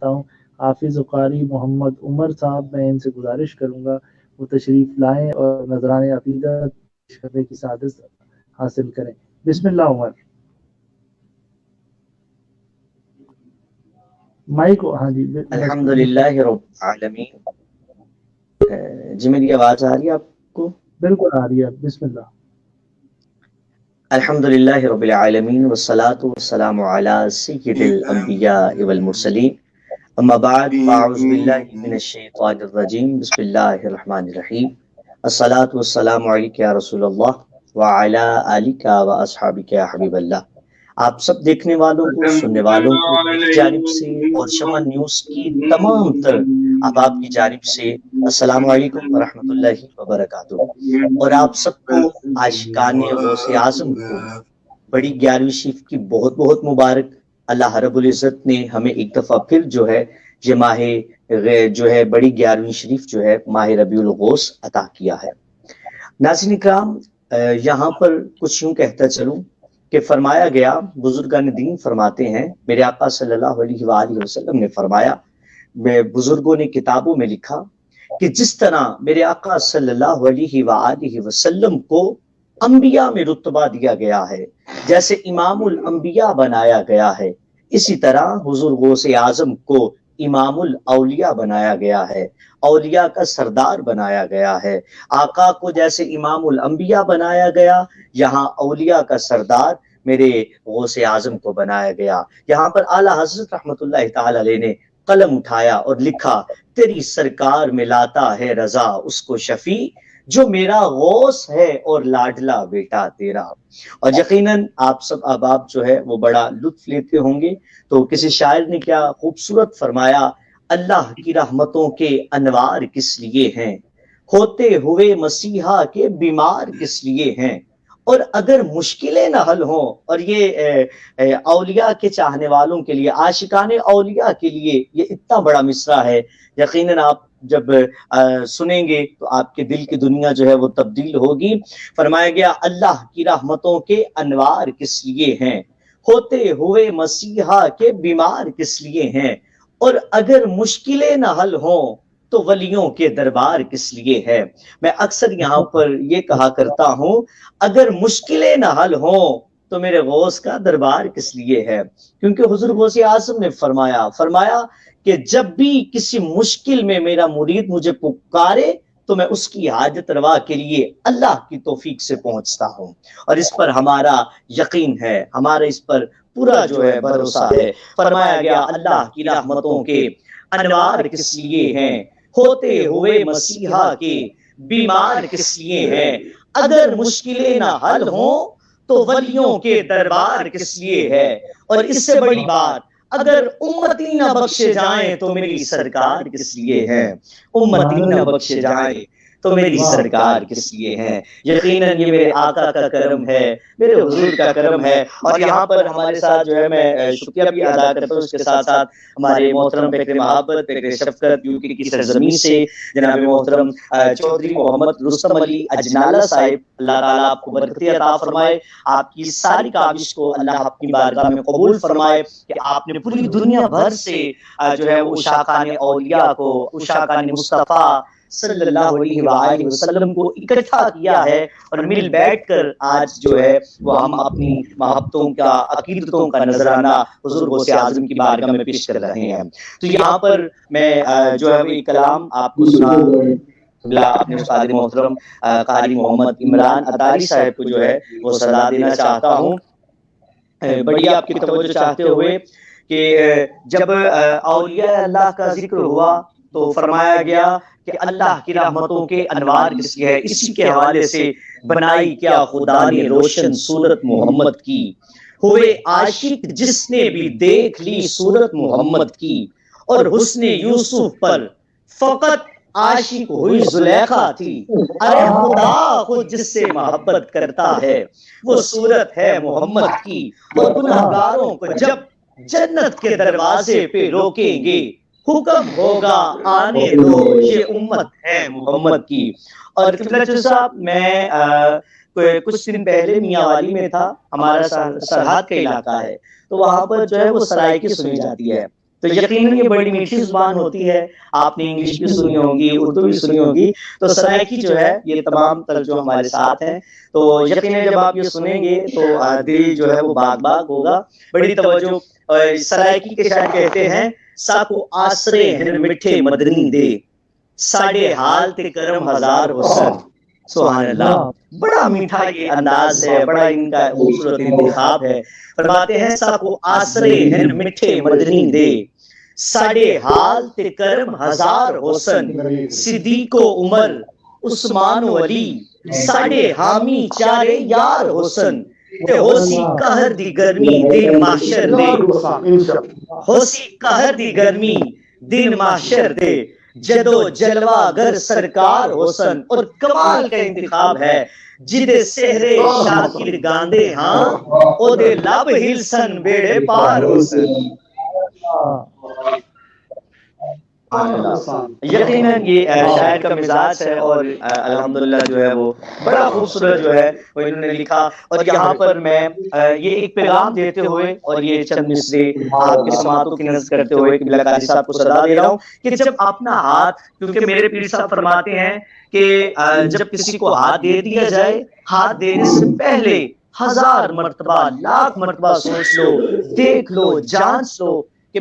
ہوں حافظ قاری محمد عمر صاحب، میں ان سے گزارش کروں گا وہ تشریف لائیں اور نذران عقیدت پیش کرنے کی سعادت حاصل کریں۔ بسم اللہ عمر، مائک ہاں جی الحمد للہ رب العالمین۔ جی میری آواز آ رہی ہے آپ کو؟ بالکل آ رہی ہے، بسم اللہ۔ الحمد للہ رب العالمین والصلاة والسلام علی سید الانبیاء والمرسلین، اما بعد فاعوذ باللہ من الشیطان الرجیم، بسم اللہ الرحمن الرحیم۔ الصلاة والسلام علیک یا رسول اللہ وعلی آلک و اصحابک یا حبیب اللہ۔ آپ سب دیکھنے والوں کو، سننے والوں کو میری جانب سے اور شمع نیوز کی تمام تر احباب کی جانب سے السلام علیکم ورحمۃ اللہ وبرکاتہ۔ اور آپ سب کو عاشقان غوث اعظم کو بڑی 11ویں شریف کی بہت بہت مبارک۔ اللہ رب العزت نے ہمیں ایک دفعہ پھر جو ہے یہ ماہ جو ہے بڑی 11ویں شریف جو ہے ماہ ربیع الغوث عطا کیا ہے۔ ناظرین اکرام، یہاں پر کچھ یوں کہتا چلوں کہ فرمایا گیا، بزرگان دین فرماتے ہیں، میرے آقا صلی اللہ علیہ وآلہ وسلم نے فرمایا، بزرگوں نے کتابوں میں لکھا کہ جس طرح میرے آقا صلی اللہ علیہ وآلہ وسلم کو انبیاء میں رتبہ دیا گیا ہے، جیسے امام الانبیاء بنایا گیا ہے، اسی طرح حضور غوث اعظم کو امام الاولیاء بنایا گیا ہے، اولیاء کا سردار بنایا گیا ہے۔ آقا کو جیسے امام الانبیاء بنایا گیا، یہاں اولیاء کا سردار میرے غوث اعظم کو بنایا گیا۔ یہاں پر اعلیٰ حضرت رحمۃ اللہ تعالی علیہ نے قلم اٹھایا اور لکھا، تیری سرکار میں لاتا ہے رضا اس کو شفیع، جو میرا غوث ہے اور لاڈلا بیٹا تیرا۔ اور یقیناً آپ سب احباب جو ہے وہ بڑا لطف لیتے ہوں گے، تو کسی شاعر نے کیا خوبصورت فرمایا، اللہ کی رحمتوں کے انوار کس لیے ہیں، ہوتے ہوئے مسیحا کے بیمار کس لیے ہیں، اور اگر مشکلیں نہ حل ہوں۔ اور یہ اولیاء کے چاہنے والوں کے لیے، عاشقان اولیاء کے لیے یہ اتنا بڑا مصرع ہے، یقیناً آپ جب سنیں گے تو آپ کے دل کی دنیا جو ہے وہ تبدیل ہوگی۔ فرمایا گیا، اللہ کی رحمتوں کے انوار کس لیے ہیں، ہوتے ہوئے مسیحا کے بیمار کس لیے ہیں، اور اگر مشکلیں نہ حل ہوں تو ولیوں کے دربار کس لیے ہے۔ میں اکثر یہاں پر یہ کہا کرتا ہوں، اگر مشکلیں نہ حل ہوں تو میرے غوث کا دربار کس لیے ہے، کیونکہ حضور غوث اعظم نے فرمایا کہ جب بھی کسی مشکل میں میرا مرید مجھے پکارے تو میں اس کی حاجت روا کے لیے اللہ کی توفیق سے پہنچتا ہوں، اور اس پر ہمارا یقین ہے، ہمارا اس پر پورا جو ہے بھروسہ ہے۔ فرمایا گیا، اللہ کی رحمتوں کے انوار کس لیے ہیں، ہوتے ہوئے مسیحا کے بیمار کس لیے ہیں، اگر مشکلیں نہ حل ہوں تو ولیوں کے دربار کس لیے ہے، اور اس سے بڑی بات، اگر امتی نہ بخشے جائیں تو میری سرکار کس لیے ہے، امتی نہ بخشے جائیں تو میری سرکار کس لیے ہے۔ یقیناً یہ میرے آقا کا کرم ہے، میرے حضور کا کرم ہے۔ اور یہاں پر ہمارے ساتھ جو ہے میں شکریہ بھی ادا کرتا ہوں، اس کے ساتھ ساتھ ہمارے محترم فکر محبت، فکر شفقت یوکی کی سرزمین سے جناب محترم چودھری محمد رستم علی اجنالہ صاحب، اللہ تعالیٰ آپ کو برکتی عطا فرمائے، آپ کی ساری کاوش کو اللہ اپنی بارگاہ میں قبول فرمائے کہ آپ نے پوری دنیا بھر سے جو ہے وہ عشاقان اولیاء کو، عشاقان مصطفیٰ صلی اللہ علیہ وآلہ وسلم کو اکٹھا کیا ہے، اور مل بیٹھ کر آج جو ہے وہ ہم اپنی محبتوں کا، عقیدتوں کا نذرانہ حضور غوث اعظم کی بارگاہ میں پیش کر رہے ہیں۔ تو یہاں پر میں جو ہے وہ ایک کلام آپ کو سنا اپنے استاد محترم قاری محمد عمران اطاری صاحب کو جو ہے وہ صدا دینا چاہتا ہوں، بڑی آپ کی توجہ چاہتے ہوئے کہ جب اولیاء اللہ کا ذکر ہوا تو فرمایا گیا کہ اللہ کی رحمتوں کے انوار کس لیے ہے۔ اسی کے حوالے سے بنائی کیا خدا نے روشن صورت محمد کی، ہوئے عاشق جس نے بھی دیکھ لی صورت محمد کی، اور حسن یوسف پر فقط عاشق ہوئی زلیخا تھی، ارے خدا خود جس سے محبت کرتا ہے وہ صورت ہے محمد کی، اور گنہگاروں کو جب جنت کے دروازے پہ روکیں گے حکم ہوگا آنے دو یہ امت ہے محمد کی۔ اور قبلہ صاحب، میں کچھ دن پہلے میاں والی میں تھا، ہمارا سرحد کا علاقہ ہے، تو وہاں پر جو ہے وہ سرائکی سنی جاتی ہے، تو یقیناً یہ بڑی میٹھی زبان ہوتی ہے. آپ نے انگلش بھی سنی ہوگی, اردو بھی سنی ہوگی, تو سرائکی جو ہے یہ تمام ترجمہ ہمارے ساتھ ہیں. تو یقیناً جب آپ یہ سنیں گے تو دل جو ہے وہ باغ باغ ہوگا. بڑی توجہ. سرائکی کے شاعر کہتے ہیں ساکو آسرے ہیں میٹھے مدنی دے, ساڑھے حال تے کرم ہزار حسن. سبحان اللہ, بڑا میٹھا یہ انداز ہے, بڑا ان کا خوبصورت انتخاب ہے. فرماتے ہیں ساکو آسرے ہیں میٹھے مدنی دے, ساڑھے حال تے کرم ہزار حسن. صدیق و عمر عثمان و علی, ساڑھے حامی چارے یار حسن. تے ہوسی قہر دی گرمی دن محشر دے, ہوسی قہر دی گرمی دن محشر دے, جدو جلوہ گر سرکار حسن. اور کمال کا انتخاب ہے, جدے سہرے شاکر گاندے ہاں, او دے لب ہلسن بیڑے پار حسن. یقیناً یہ شاعر کا مزاج ہے, اور الحمدللہ جو ہے وہ بڑا خوبصورت جو ہے وہ انہوں نے لکھا. اور یہاں پر میں یہ ایک پیغام دیتے ہوئے اور یہ چند مصرے آپ کے سماعتوں کی نظر کرتے ہوئے قبلہ قاری صاحب کو صدا دے رہا ہوں کہ جب اپنا ہاتھ, کیونکہ میرے پیر صاحب فرماتے ہیں کہ جب کسی کو ہاتھ دے دیا جائے, ہاتھ دینے سے پہلے 1000 مرتبہ لاکھ مرتبہ سوچ لو, دیکھ لو, جانچ لو کہ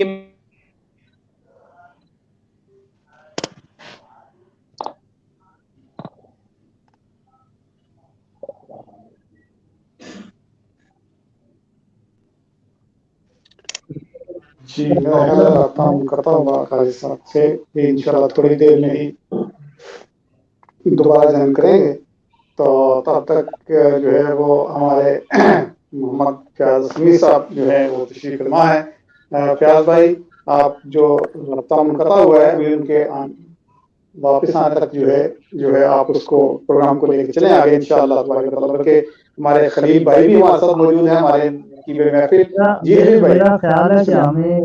جی میں کام کرتا ہوں قاضی صاحب سے, انشاءاللہ تھوڑی دیر میں ہی دوبارہ جوائن کریں گے. تو تب تک جو ہے وہ ہمارے محمد فیاض اسمی صاحب جو ہے وہ تشریف فرما ہے. فیاض بھائی آپ جو رابطہ منقطع ہوا ہے ابھی ان کے واپس آنے تک جو ہے آپ اس کو پروگرام کو لے کے چلیں آگے انشاءاللہ تبارک و تعالی. بلکہ ہمارے خلیل بھائی بھی ہمارے ساتھ موجود ہیں ہمارے کی محفل. جی خلیل بھائی, میرا خیال ہے کہ ہمیں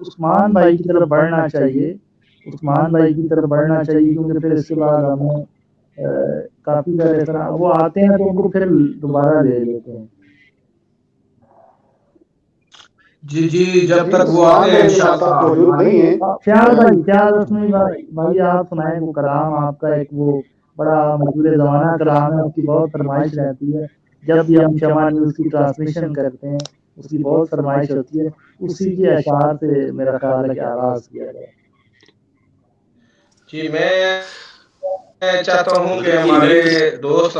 عثمان بھائی کی طرف بڑھنا چاہیے, عثمان بھائی کی طرف بڑھنا چاہیے, کیونکہ پھر اس کے بعد ہمیں کافی سارے وہ آتے ہیں تو ان کو پھر دوبارہ لے لیتے ہیں. جی جب تک وہ آتے ہیں انشاءاللہ موجود نہیں ہیں. خیال بھائی, خیال اسمی بھائی آپ سنائیں وہ کلام آپ کا, ایک وہ بڑا مشہور زمانہ کلام ہے, اس کی بہت فرمائش رہتی ہے. جب بھی ہم شمع نیوز کی ٹرانسمیشن کرتے ہیں اس کی بہت فرمائش ہوتی ہے, اسی کے اشعار سے میرا خیال ہے کہ آغاز کیا جائے. جی میں چاہتا ہوں کہ ہمارے دوست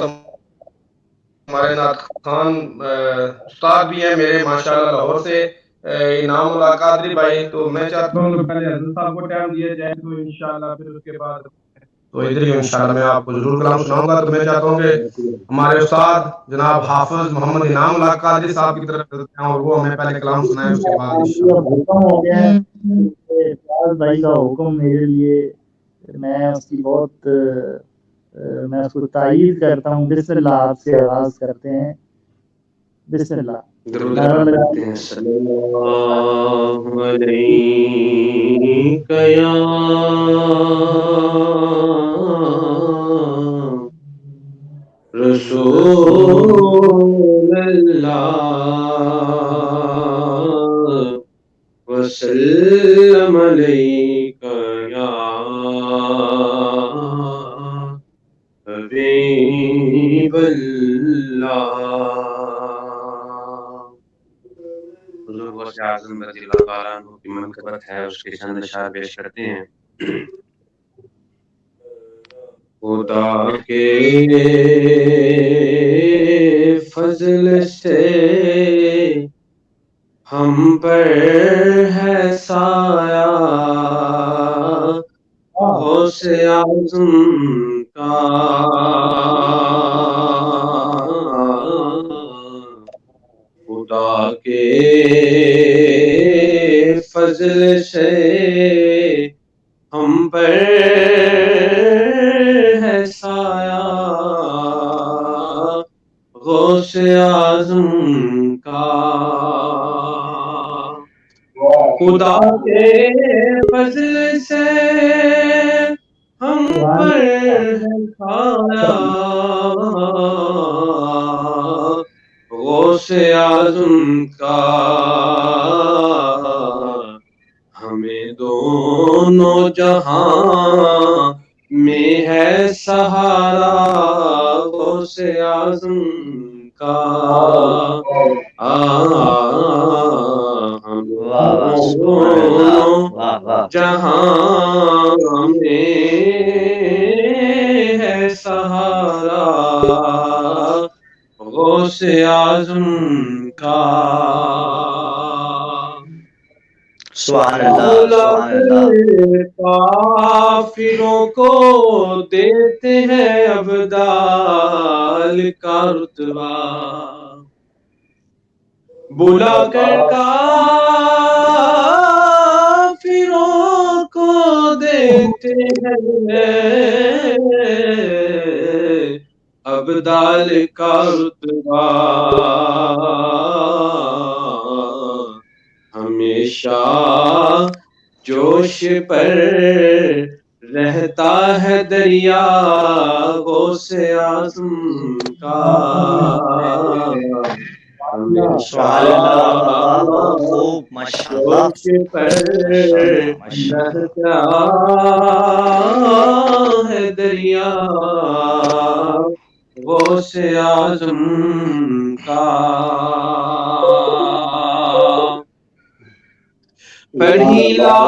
ہمارے نعت خان استاد بھی ہیں میرے ماشاءاللہ لاہور سے, انعام اللہ قادری بھائی, تو میں چاہتا ہوں کہ پہلے حضرت صاحب کو ٹائم دیا جائے تو انشاءاللہ پھر اس کے بعد تو ادھر ہی انشاءاللہ میں آپ کو ضرور کلام سناؤں گا. تو میں چاہتا ہوں کہ ہمارے استاد جناب حافظ محمد انعام اللہ قادری صاحب کی طرف چلتے ہیں اور وہ ہمیں پہلے کلام سنائیں, اس کے بعد بھائی کا حکم میرے لیے, میں اس کی بہت میں اس کو تائید کرتا ہوں. بسم اللہ آپ سے آغاز کرتے ہیں. بسم اللہ. درود پڑھتے ہیں. صلی اللہ علیہ یا رسول اللہ وسلم علیک یا حبیب اللہ. حضور غوث اعظم رضی اللہ تعالیٰ عنہ کی منقبت ہے, اس کے چند اشعار پیش کرتے ہیں. خدا کے فضل سے ہم پر ہے سایہ, غوث اعظم کا خدا کے فضل سے ہم پر ہے سایہ, غوث اعظم کا خدا کے فضل سے ہم پر ہے سایہ, غوث اعظم کا میں دونوں جہاں میں ہے سہارا غوث اعظم کا ہم دونوں جہاں میں ہے سہارا غوث اعظم کا سبحان اللہ سبحان اللہ کافروں کو دیتے ہیں ابدال کا رتبہ بلا کر کافروں کو دیتے ہیں ابدال کا رتبہ ہمیشہ جوش پر رہتا ہے دریا غوث اعظم کا ہمیشہ خوب ماشاءاللہ جوش پر رہتا ہے دریا غوث اعظم کا پڑھی لا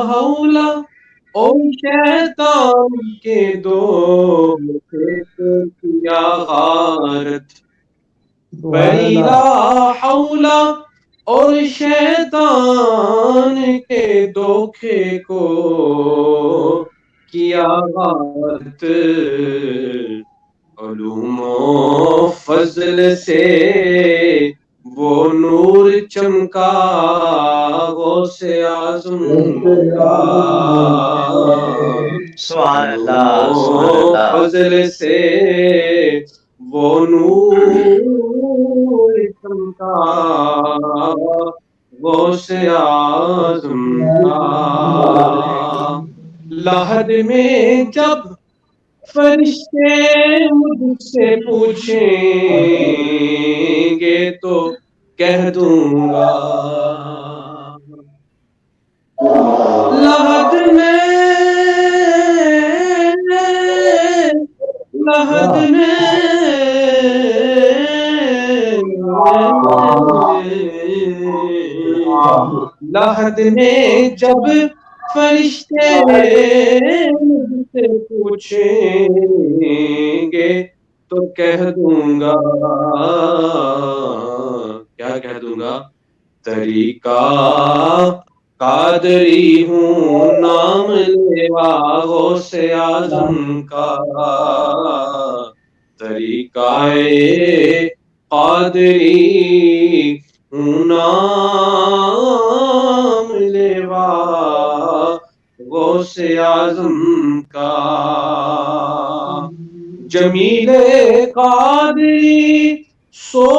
حول اور شیطان کے دو کیا غارت پڑھی لا حول اور شیطان کے دھوکے کو کیا غارت علوم و فضل سے وہ نور چمکا غوث اعظم کا سبحان اللہ سبحان اللہ فضل سے وہ نور چمکا غوث اعظم کا لحد میں جب فرشتے مجھ سے پوچھیں گے تو کہہ دوں گا لحد میں لحد میں جب فرشتے مجھ سے پوچھیں گے تو کہہ دوں گا کیا کہہ دوں گا طریقہ قادری ہوں نام لیوا غوث اعظم کا طریقہ قادری ہوں نام لیوا غوث اعظم کا جمیل قادری سو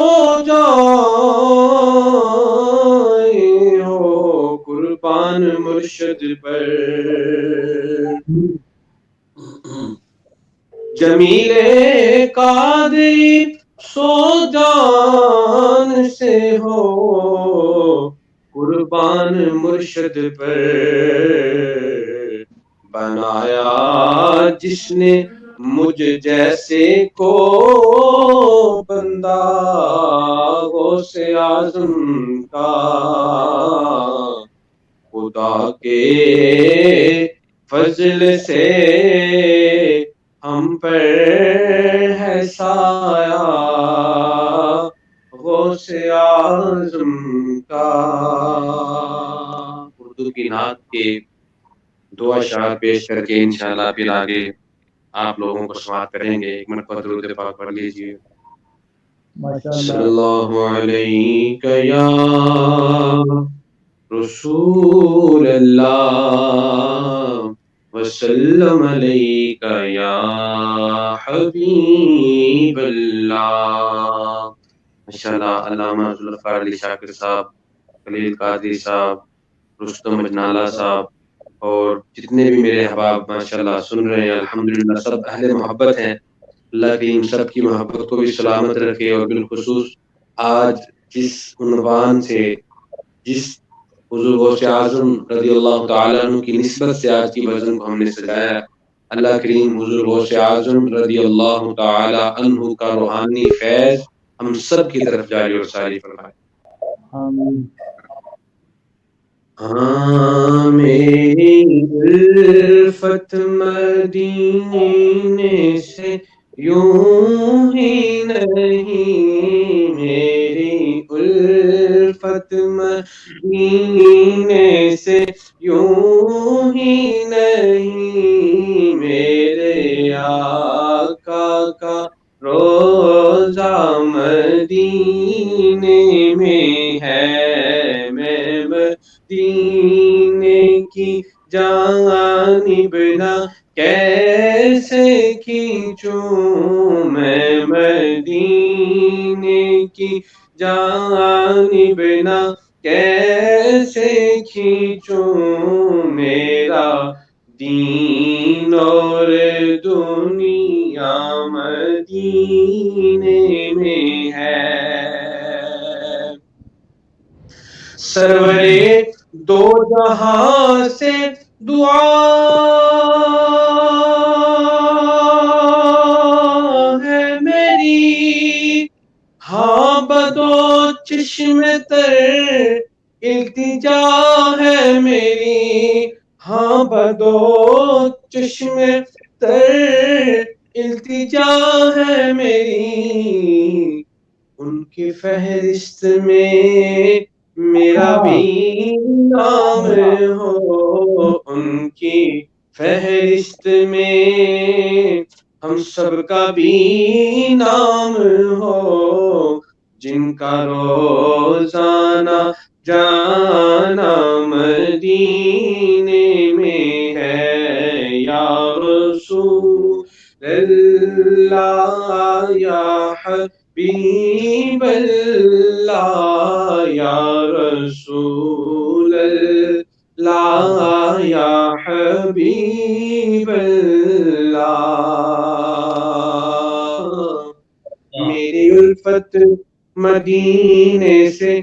جائے ہو قربان مرشد پر جمیل قادری سو جان سے ہو قربان مرشد پر بنایا جس نے مجھ جیسے کو بندہ غوث اعظم کا خدا کے فضل سے ہم پر ہے سایہ غوث اعظم کا اردو کی نعت کے دو اشعار پیش کر کے انشاءاللہ پھر آگے آپ لوگوں کو سماعت کریں گے. ایک مرتبہ درود پاک پڑھ لیجیے. صلی اللہ علیہ یا رسول اللہ وسلم علیک یا حبیب اللہ. ماشاءاللہ علامہ ذوالفقار علی شاکر صاحب، خلیل قادری صاحب، رستم اجنالہ صاحب اور جتنے بھی میرے احباب ماشاءاللہ سن رہے ہیں الحمدللہ سب اہل محبت ہیں. اللہ کی ان سب کی محبت کو بھی سلامت رکھے. اور بالخصوص آج جس عنوان سے جس حضور غوث اعظم رضی اللہ تعالیٰ عنہ کی نسبت سے آج کی بزم کو ہم نے سجایا. اللہ کریم حضور غوث اعظم رضی اللہ تعالیٰ عنہ کا روحانی فیض ہم سب کی طرف جاری اور ساری فرمائے. آمین. ہاں میری الفت مدینے سے یوں ہی نہیں، میری الفت مدینے سے یوں ہی نہیں، میرے آقا کا روزہ مدینے میں ہے، میں مدینے کی جانب نہ کیسے کھینچوں، میں مدینے کی جانب نہ کیسے کھینچوں، میرا دین اور دنیا مدینے میں ہے. سرورے دو جہاں سے دعا ہے میری، ہاں بدو چشم تر التجا ہے میری، ہاں بدو چشم تر التجا ہے میری، ان کی فہرست میں میرا بھی نام ہو، ان کی فہرست میں ہم سب کا بھی نام ہو، جن کا روزانہ جانا مدینے میں ہے. یا رسول اللہ یا حبیب اللہ، یا رسول اللہ یا حبیب اللہ، میری الفت مدینے سے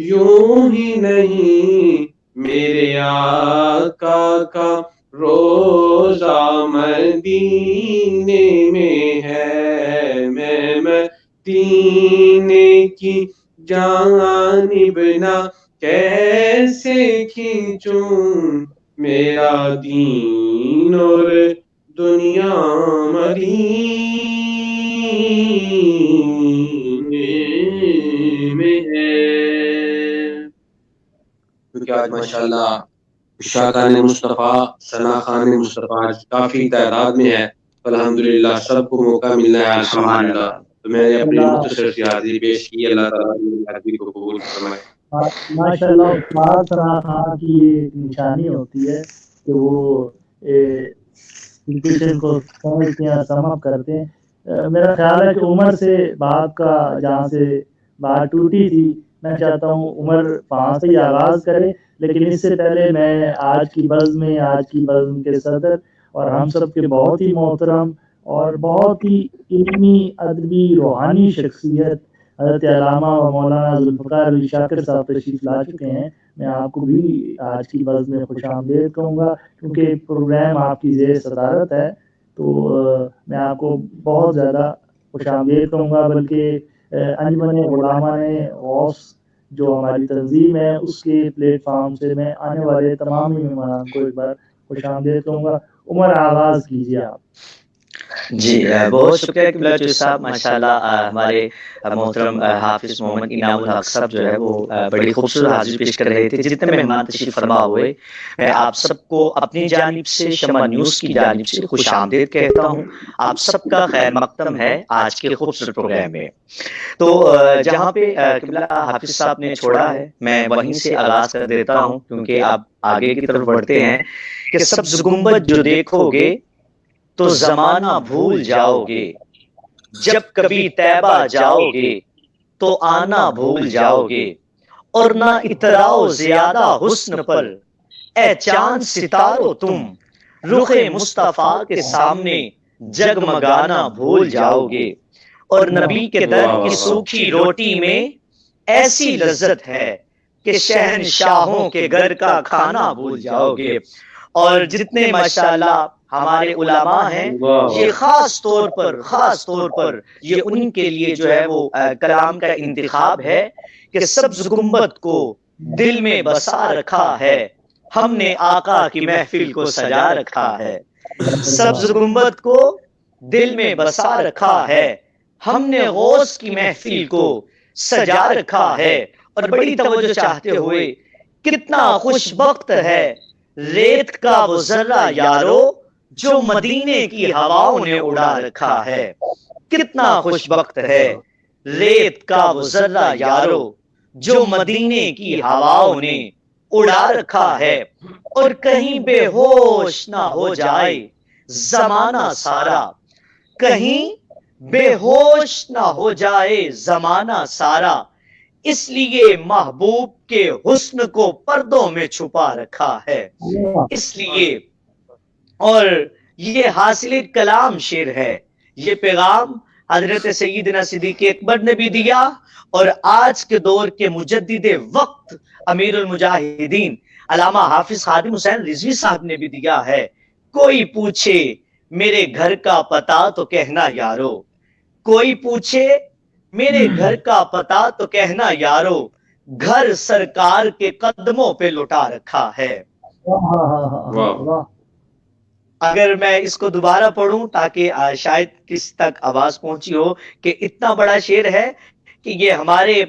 یوں ہی نہیں، میرے آقا کا روزہ مدینے میں ہے، میں مدینے کی جانب نہ کیسے کھینچوں، میرا دین اور دنیا مدینے میں ہے. کیونکہ آج ماشاءاللہ شاکان مصطفیٰ، ثنا خان مصطفیٰ کافی تعداد میں ہے، الحمدللہ سب کو موقع ملنا ہے الحمدللہ. تو میں نے اپنی مختصر سی حاضری پیش کی، اللہ تعالیٰ کی حاضری کو قبول فرمائے. ماشاءاللہ استاد ثنا خان کی ایک نشانی ہوتی ہے کہ وہ سچویشن کو سمجھتے ہیں، سم کرتے ہیں. میرا خیال ہے کہ عمر سے بات کا جہاں سے بات ٹوٹی تھی، میں چاہتا ہوں عمر 5 سے ہی آغاز کرے، لیکن اس سے پہلے میں آج کی بزم کے صدر اور ہم سب کے بہت ہی محترم اور بہت ہی علمی ادبی روحانی شخصیت حضرت علامہ و مولانا ذوالفقار علی شاکر صاحب تشریف لا چکے ہیں. میں آپ کو بھی آج کی بزم میں خوش آمدید کہوں گا، کیونکہ پروگرام آپ کی زیر صدارت ہے، تو میں آپ کو بہت زیادہ خوش آمدید کہوں گا. بلکہ انجمن علماء غوث جو ہماری تنظیم ہے اس کے پلیٹ فارم سے میں آنے والے تمام ہی مہمانان کو ایک بار خوش آمدید کہوں گا. عمر آغاز کیجیے آپ. جی بہت شکریہ قبلہ جو صاحب. ماشاءاللہ ہمارے محترم حافظ محمد انعام الحق صاحب جو ہے وہ بڑی خوبصورت حاضری پیش کر رہے تھے. جتنے مہمان تشریف فرما ہوئے میں آپ سب کو اپنی جانب سے، شمع نیوز کی جانب سے خوش آمدید کہتا ہوں. آپ سب کا خیر مقدم ہے آج کے خوبصورت پروگرام میں. تو جہاں پہ قبلہ حافظ صاحب نے چھوڑا ہے میں وہیں سے آغاز کر دیتا ہوں، کیونکہ آپ آگے کی طرف بڑھتے ہیں کہ سبز گنبد جو دیکھو گے تو زمانہ بھول جاؤ گے، جب کبھی طیبہ جاؤ گے تو آنا بھول جاؤ گے، اور نہ اتراؤ زیادہ حسن پر اے چاند ستارو تم، رخ مصطفیٰ کے سامنے جگمگانا بھول جاؤ گے. اور نبی کے در کی سوکھی روٹی میں ایسی لذت ہے کہ شہنشاہوں کے گھر کا کھانا بھول جاؤ گے. اور جتنے ماشاءاللہ ہمارے علماء ہیں یہ خاص طور پر یہ ان کے لیے جو ہے وہ کلام کا انتخاب ہے کہ سبز گنبد کو دل میں بسا رکھا ہے ہم نے آقا کی محفل کو سجا رکھا ہے. سبز گنبد کو دل میں بسا رکھا ہے ہم نے غوث کی محفل کو سجا رکھا ہے. اور بڑی توجہ چاہتے ہوئے کتنا خوش بخت ہے ریت کا وہ ذرہ یارو جو مدینے کی ہواؤں نے اڑا رکھا ہے. کتنا خوش بخت ہے ریت کا وہ ذرہ یارو جو مدینے کی ہواؤں نے اڑا رکھا ہے. اور کہیں بے ہوش نہ ہو جائے زمانہ سارا, کہیں بے ہوش نہ ہو جائے زمانہ سارا, اس لیے محبوب کے حسن کو پردوں میں چھپا رکھا ہے. اس لیے, اور یہ حاصل کلام شعر ہے, یہ پیغام حضرت سیدنا صدیق اکبر نے بھی دیا اور آج کے دور کے مجدد وقت امیر المجاہدین علامہ حافظ خادم حسین رضوی صاحب نے بھی دیا ہے. کوئی پوچھے میرے گھر کا پتہ تو کہنا یارو, کوئی پوچھے میرے گھر کا پتہ تو کہنا یارو, گھر سرکار کے قدموں پہ لٹا رکھا ہے. اگر میں اس کو دوبارہ پڑھوں تاکہ شاید کس تک آواز پہنچی ہو کہ اتنا بڑا شعر ہے کہ یہ ہمارے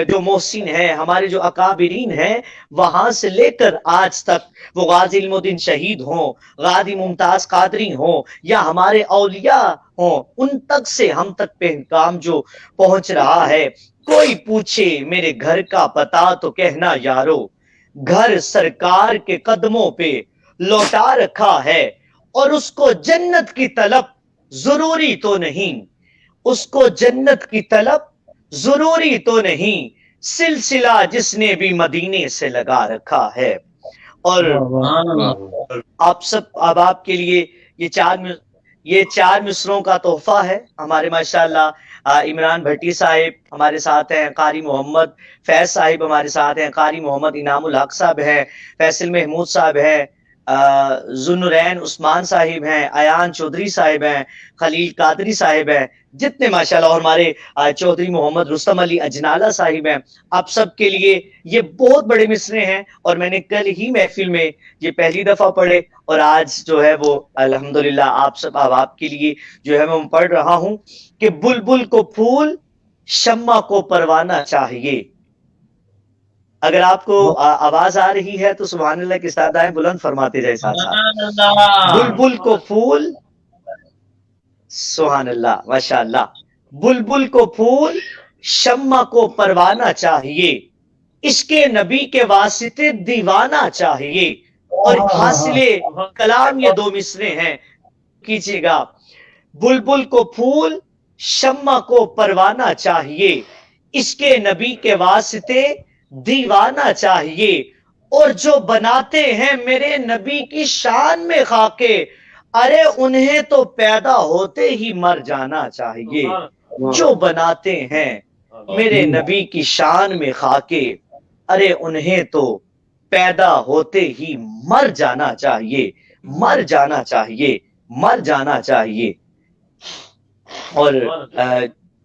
جو محسن ہیں, ہمارے جو اکابرین ہیں, وہاں سے لے کر آج تک وہ غازی علم الدین شہید ہوں, غازی ممتاز قادری ہوں یا ہمارے اولیاء ہوں, ان تک سے ہم تک پیغام جو پہنچ رہا ہے. کوئی پوچھے میرے گھر کا پتہ تو کہنا یارو, گھر سرکار کے قدموں پہ لوٹا رکھا ہے. اور اس کو جنت کی طلب ضروری تو نہیں, اس کو جنت کی طلب ضروری تو نہیں, سلسلہ جس نے بھی مدینے سے لگا رکھا ہے. اور آپ سب اب آپ کے لیے یہ چار مصروں کا تحفہ ہے. ہمارے ماشاءاللہ عمران بھٹی صاحب ہمارے ساتھ ہیں, قاری محمد فیض صاحب ہمارے ساتھ ہیں, قاری محمد انعام الحق صاحب ہیں, فیصل محمود صاحب ہیں, ذوالنورین عثمان صاحب ہیں, ایان چودھری صاحب ہیں, خلیل قادری صاحب ہیں, جتنے ماشاءاللہ, اور ہمارے چودھری محمد رستم علی اجنالہ صاحب ہیں. آپ سب کے لیے یہ بہت بڑے مصرے ہیں اور میں نے کل ہی محفل میں یہ پہلی دفعہ پڑھے اور آج جو ہے وہ الحمدللہ آپ سب آپ کے لیے جو ہے میں پڑھ رہا ہوں کہ بلبل کو پھول شمع کو پروانہ چاہیے. اگر آپ کو آواز آ رہی ہے تو سبحان اللہ کی استادائیں بلند فرماتے جائے ساتھ ساتھ. بلبل کو پھول, سبحان اللہ ماشاءاللہ, بلبل کو پھول شمع کو پروانہ چاہیے, عشق نبی کے واسطے دیوانہ چاہیے. اور حاصل کلام یہ دو مصرے ہیں, کیجیے گا. بلبل کو پھول شمع کو پروانہ چاہیے, عشق نبی کے واسطے دیوانہ چاہیے. اور جو بناتے ہیں میرے نبی کی شان میں خاکے, ارے انہیں تو پیدا ہوتے ہی مر جانا چاہیے. جو بناتے ہیں میرے نبی کی شان میں خاکے, ارے انہیں تو پیدا ہوتے ہی مر جانا چاہیے, مر جانا چاہیے, مر جانا چاہیے. اور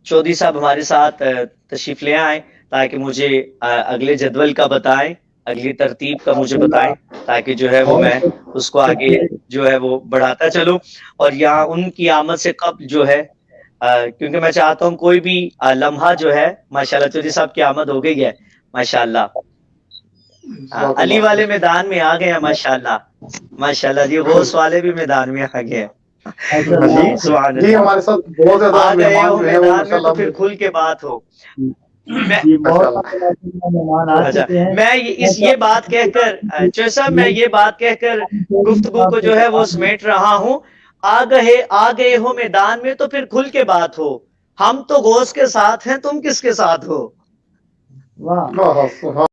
چودھری صاحب ہمارے ساتھ تشریف لے آئیں تاکہ مجھے اگلے جدول کا بتائیں, اگلی ترتیب کا مجھے بتائیں تاکہ جو ہے وہ میں اس کو آگے جو ہے وہ بڑھاتا چلوں. اور یہاں ان کی آمد سے قبل جو ہے کیونکہ میں چاہتا ہوں کوئی بھی لمحہ جو ہے ماشاءاللہ چودھری صاحب کی آمد ہو گئی ہے ماشاءاللہ, علی والے میدان میں آ گئے ہیں ماشاءاللہ, ماشاءاللہ جی غوث والے بھی میدان میں آ گئے ہیں. جی ہمارے ساتھ بہت زیادہ مہمان جو ہیں وہ ماشاءاللہ پھر کھل کے بات ہو. میں یہ بات کہہ کر میں یہ بات کہہ کر گفتگو کو جو ہے وہ سمیٹ رہا ہوں. آ گئے ہو میدان میں تو پھر کھل کے بات ہو, ہم تو غوث کے ساتھ ہیں, تم کس کے ساتھ ہو. واہ